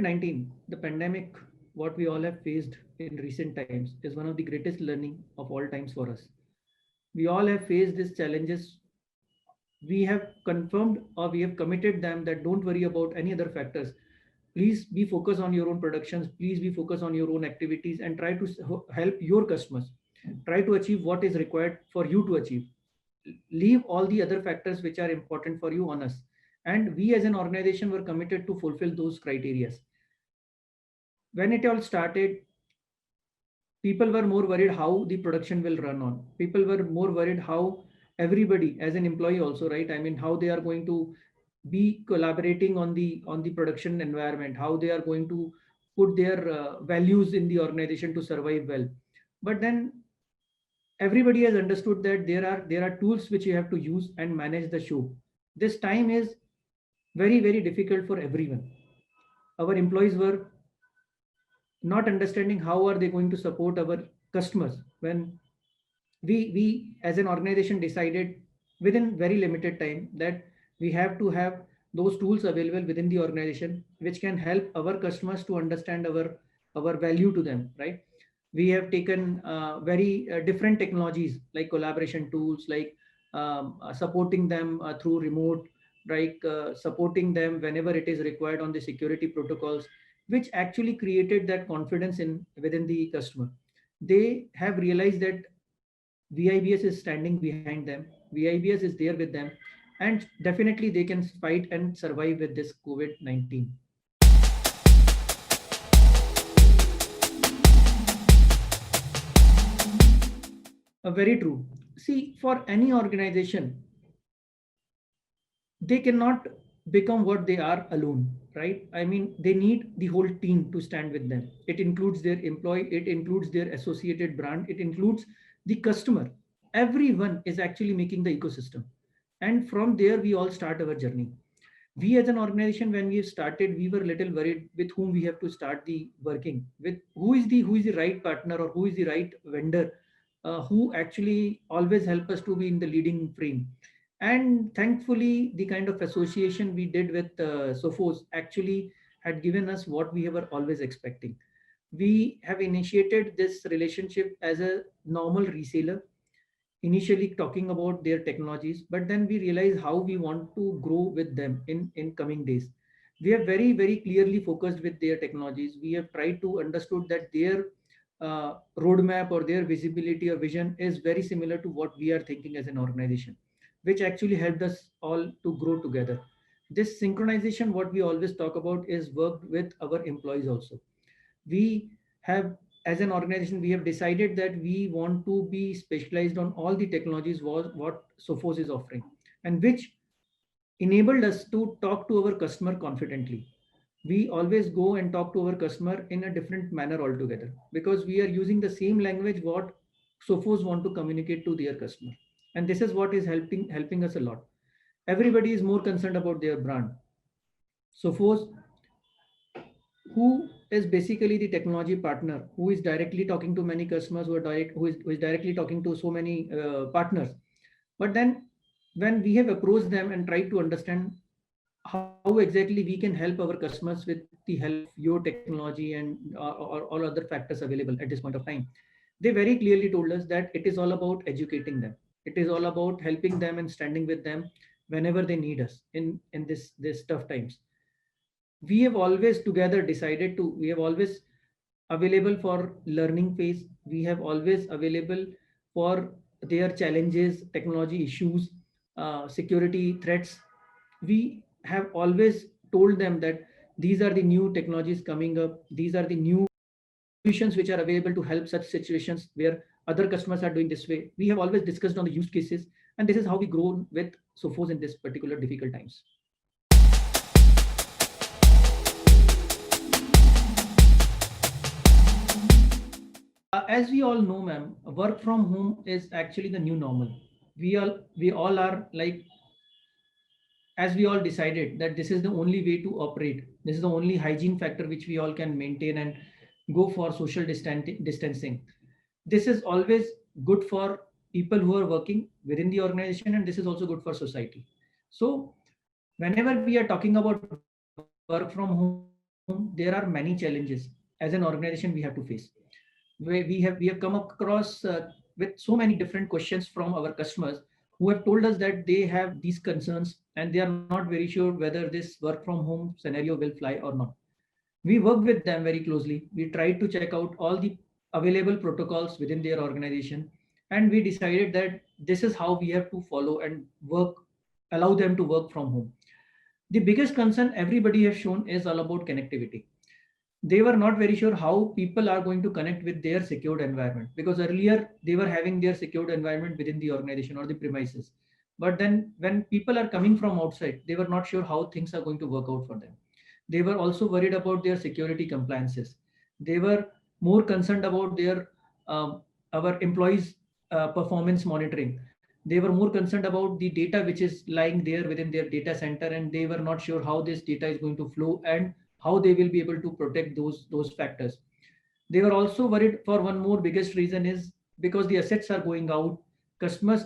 COVID-19, the pandemic, what we all have faced in recent times, is one of the greatest learning of all times for us. We all have faced these challenges. We have confirmed or we have committed them that don't worry about any other factors. Please be focused on your own productions. Please be focused on your own activities and try to help your customers. Try to achieve what is required for you to achieve. Leave all the other factors which are important for you on us. And we as an organization were committed to fulfill those criteria. When it all started, people were more worried how the production will run on. People were more worried how everybody as an employee also, right? I mean, how they are going to be collaborating on the production environment, how they are going to put their values in the organization to survive well. But then everybody has understood that there are tools which you have to use and manage the show. This time is very difficult for everyone. Our employees were not understanding how are they going to support our customers when we as an organization decided within very limited time that we have to have those tools available within the organization which can help our customers to understand our value to them, right? We have taken very different technologies like collaboration tools, like supporting them through remote, like supporting them whenever it is required on the security protocols, which actually created that confidence in within the customer. They have realized that VIBS is standing behind them, VIBS is there with them, and definitely they can fight and survive with this COVID-19. Very true. See, for any organization, they cannot become what they are alone, right? I mean, they need the whole team to stand with them. It includes their employee, it includes their associated brand, it includes the customer. Everyone is actually making the ecosystem, and from there we all start our journey. We as an organization, when we started, we were a little worried with whom we have to start the working with, who is the right partner or who is the right vendor, who actually always help us to be in the leading frame. And thankfully the kind of association we did with Sophos actually had given us what we were always expecting. We have initiated this relationship as a normal reseller, initially talking about their technologies, but then we realize how we want to grow with them in coming days. We are very clearly focused with their technologies. We have tried to understood that their roadmap or their visibility or vision is very similar to what we are thinking as an organization, which actually helped us all to grow together. This synchronization, what we always talk about, is worked with our employees also. We have, as an organization, we have decided that we want to be specialized on all the technologies was what Sophos is offering, and which enabled us to talk to our customer confidently. We always go and talk to our customer in a different manner altogether, because we are using the same language what Sophos want to communicate to their customer. And this is what is helping us a lot. Everybody is more concerned about their brand. Sophos, who is basically the technology partner, who is directly talking to many customers, who is directly talking to so many partners. But then when we have approached them and tried to understand how exactly we can help our customers with the help of your technology and or all other factors available at this point of time, they very clearly told us that it is all about educating them. It is all about helping them and standing with them whenever they need us in this tough times. We have always together decided to, we have always available for learning phase. We have always available for their challenges, technology issues, security threats. We have always told them that these are the new technologies coming up, these are the new solutions which are available to help such situations where other customers are doing this way. We have always discussed on the use cases, and this is how we grow with Sophos in this particular difficult times. As we all know, ma'am, work from home is actually the new normal. We all are like, as we all decided that this is the only way to operate. This is the only hygiene factor which we all can maintain and go for social distancing. This is always good for people who are working within the organization, and this is also good for society. So whenever we are talking about work from home, there are many challenges as an organization we have to face. We have come across with so many different questions from our customers who have told us that they have these concerns and they are not very sure whether this work from home scenario will fly or not. We worked with them very closely. We tried to check out all the available protocols within their organization, and we decided that this is how we have to follow and work, allow them to work from home. The biggest concern everybody has shown is all about connectivity. They were not very sure how people are going to connect with their secured environment, because earlier they were having their secured environment within the organization or the premises. But then when people are coming from outside, they were not sure how things are going to work out for them. They were also worried about their security compliances. They were more concerned about their our employees performance monitoring. They were more concerned about the data which is lying there within their data center, and they were not sure how this data is going to flow and how they will be able to protect those factors. They were also worried for one more biggest reason is because the assets are going out. Customers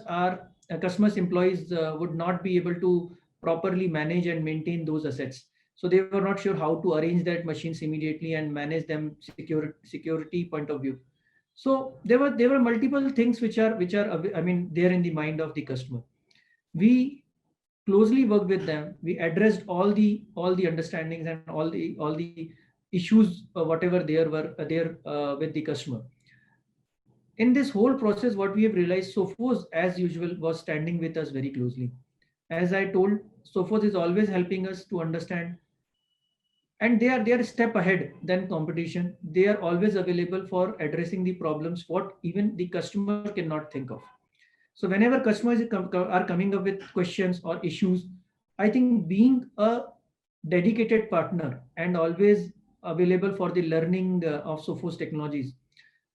employees would not be able to properly manage and maintain those assets. So they were not sure how to arrange that machines immediately and manage them security point of view. So there were multiple things which are I mean there in the mind of the customer. We closely worked with them. We addressed all the understandings and all the issues whatever there were there with the customer. In this whole process, what we have realized, Sophos as usual was standing with us very closely. As I told, Sophos is always helping us to understand, and they are a step ahead than competition. They are always available for addressing the problems what even the customer cannot think of. So whenever customers are coming up with questions or issues, I think being a dedicated partner and always available for the learning of Sophos technologies,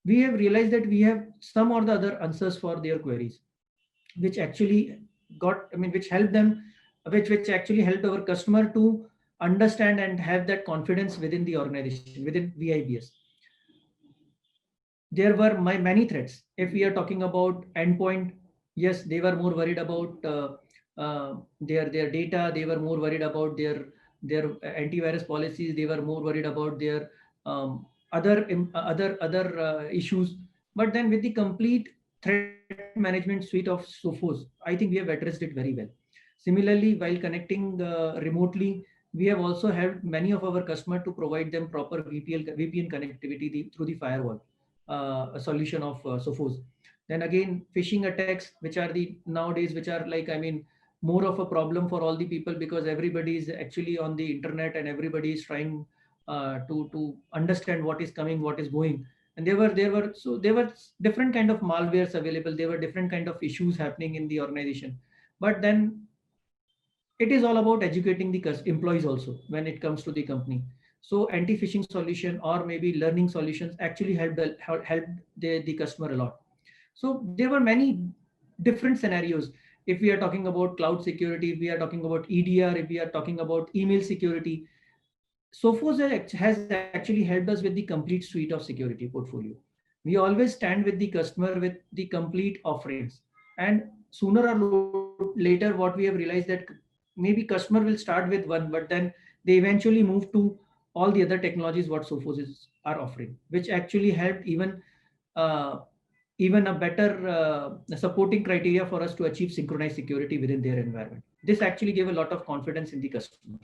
we have realized that we have some or the other answers for their queries, which actually which helped them, which actually helped our customer to understand and have that confidence within the organization, within VIBS. There were many threats. If we are talking about endpoint, yes, they were more worried about their data. They were more worried about their antivirus policies. They were more worried about their other issues. But then with the complete threat management suite of Sophos, I think we have addressed it very well. Similarly, while connecting remotely, we have also helped many of our customers to provide them proper VPN connectivity through the firewall, a solution of Sophos. Then again, phishing attacks, which are the nowadays, which are like, more of a problem for all the people, because everybody is actually on the internet and everybody is trying to understand what is coming, what is going. And there were different kind of malwares available. There were different kind of issues happening in the organization. But then it is all about educating the employees also when it comes to the company. So anti-phishing solution or maybe learning solutions actually helped the customer a lot. So there were many different scenarios. If we are talking about cloud security, if we are talking about EDR, if we are talking about email security, Sophos has actually helped us with the complete suite of security portfolio. We always stand with the customer with the complete offerings. And sooner or later, what we have realized that maybe customer will start with one, but then they eventually move to all the other technologies what are offering, which actually helped uh, even a better supporting criteria for us to achieve synchronized security within their environment. This actually gave a lot of confidence in the customer.